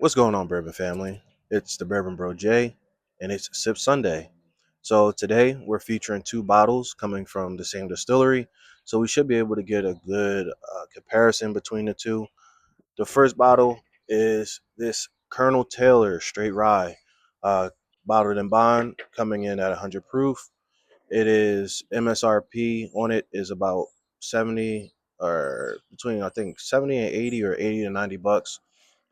What's going on, Bourbon family? It's the Bourbon Bro Jay, and it's Sip Sunday. So today we're featuring two bottles coming from the same distillery, so we should be able to get a good comparison between the two. The first bottle is this Colonel Taylor Straight Rye, uh, bottled in bond, coming in at 100 proof. It is MSRP on it is about 70 or between I think 70 and 80 or 80 to 90 bucks.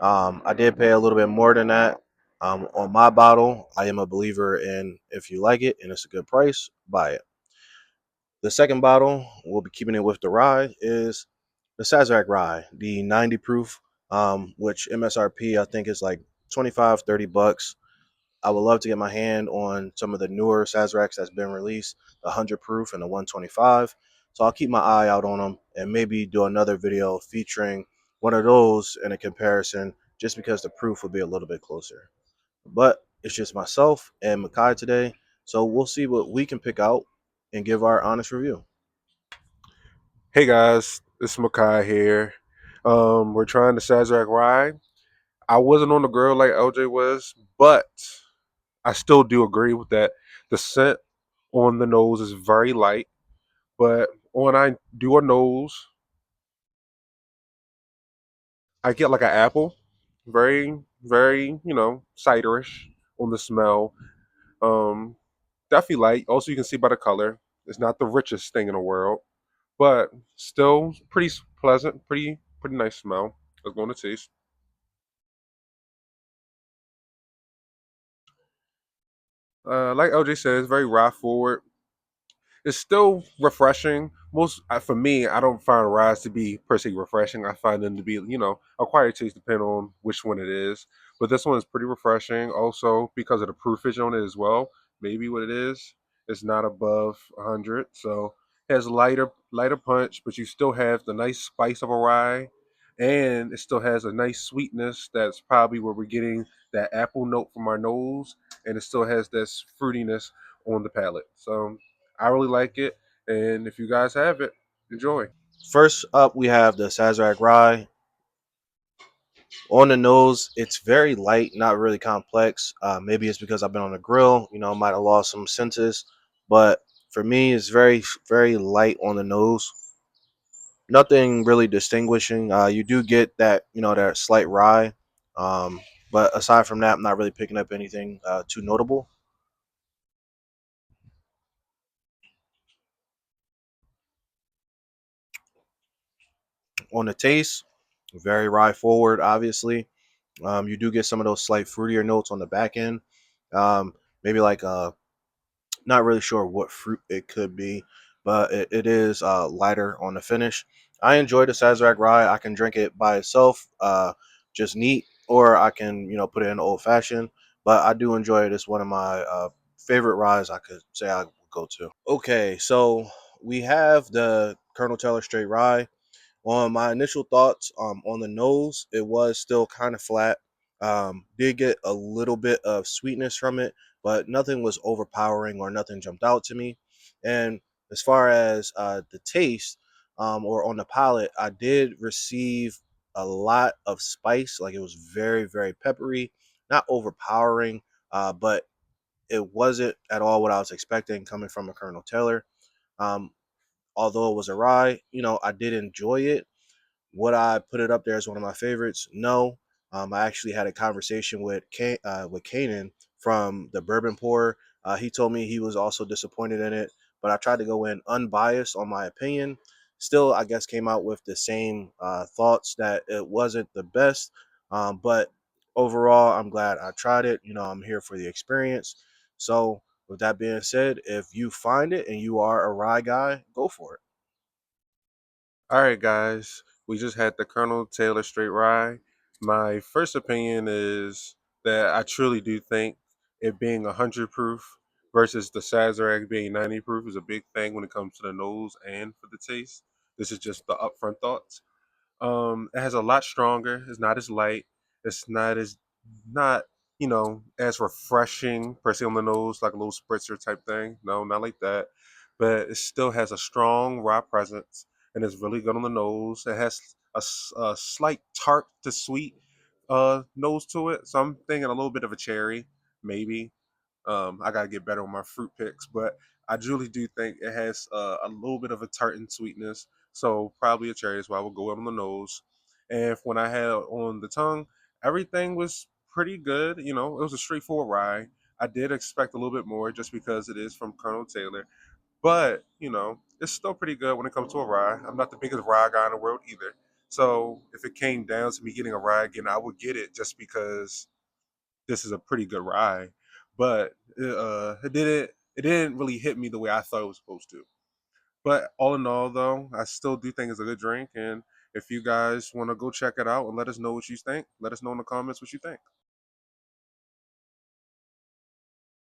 I did pay a little bit more than that. On my bottle, I am a believer in if you like it and it's a good price, buy it. The second bottle, we'll be keeping it with the rye, is the Sazerac rye, the 90 proof, which MSRP I think is like 25, 30 bucks. I would love to get my hand on some of the newer Sazeracs that's been released, the 100 proof and the 125. So I'll keep my eye out on them and maybe do another video featuring one of those in a comparison just because the proof would be a little bit closer. But it's just myself and Makai today. So we'll see what we can pick out and give our honest review. Hey guys, it's Makai here. We're trying the Sazerac rye. I wasn't on the grill like LJ was, but I still do agree with that. The scent on the nose is very light, but when I do a nose, I get like an apple, very ciderish on the smell. Um, Definitely light. Also, you can see by the color, it's not the richest thing in the world, but still pretty pleasant, pretty nice smell. Let's go on the taste. Like LJ said, it's very rye forward. It's still refreshing. Most for me, I don't find ryes to be per se refreshing. I find them to be, acquired taste depending on which one it is. But this one is pretty refreshing. Also because of the proofage on it as well. Maybe what it is. It's not above 100, so it has lighter punch, but you still have the nice spice of a rye, and it still has a nice sweetness. That's probably where we're getting that apple note from our nose, and it still has this fruitiness on the palate. So I really like it, and if you guys have it, enjoy. First up, we have the Sazerac rye. On the nose, it's very light, not really complex. Maybe it's because I've been on the grill, might have lost some senses. But for me, it's very light on the nose. Nothing really distinguishing. You do get that, that slight rye. Um, but aside from that, I'm not really picking up anything too notable. On the taste, very rye forward, obviously. You do get some of those slight fruitier notes on the back end. Maybe like not really sure what fruit it could be, but it is lighter on the finish. I enjoy the Sazerac rye. I can drink it by itself, just neat, or I can put it in old fashioned. But I do enjoy it. It's one of my favorite ryes I could say I would go to. Okay, so we have the Colonel Taylor Straight Rye. On my initial thoughts, on the nose, it was still kind of flat. Did get a little bit of sweetness from it, but nothing was overpowering or nothing jumped out to me. And as far as the taste, or on the palate, I did receive a lot of spice. Like it was very peppery, not overpowering, but it wasn't at all what I was expecting coming from a Colonel Taylor. Um, Although it was a rye, I did enjoy it. Would I put it up there as one of my favorites? No. I actually had a conversation with Kanan from the Bourbon Pour. He told me he was also disappointed in it, but I tried to go in unbiased on my opinion. Still, I guess came out with the same thoughts that it wasn't the best. But overall, I'm glad I tried it. I'm here for the experience. So, with that being said, if you find it and you are a rye guy, go for it. All right, guys, we just had the Colonel Taylor Straight Rye. My first opinion is that I truly do think it being 100 proof versus the Sazerac being 90 proof is a big thing when it comes to the nose and for the taste. This is just the upfront thoughts. It has a lot stronger. It's not as light. It's not as refreshing per se on the nose like a little spritzer type thing. No, not like that. But it still has a strong raw presence and it's really good on the nose. It has a slight tart to sweet nose to it. So I'm thinking a little bit of a cherry, maybe. I gotta get better with my fruit picks, but I truly do think it has a little bit of a tartan sweetness. So probably a cherry is why I would go on the nose. And when I had it on the tongue, everything was pretty good. You know, it was a straightforward rye. I did expect a little bit more just because it is from Colonel Taylor, but you know, it's still pretty good when it comes to a rye. I'm not the biggest rye guy in the world either. So if it came down to me getting a rye again, I would get it just because this is a pretty good ride, but it didn't really hit me the way I thought it was supposed to. But all in all, though, I still do think it's a good drink, and if you guys want to go check it out and let us know what you think, let us know in the comments what you think.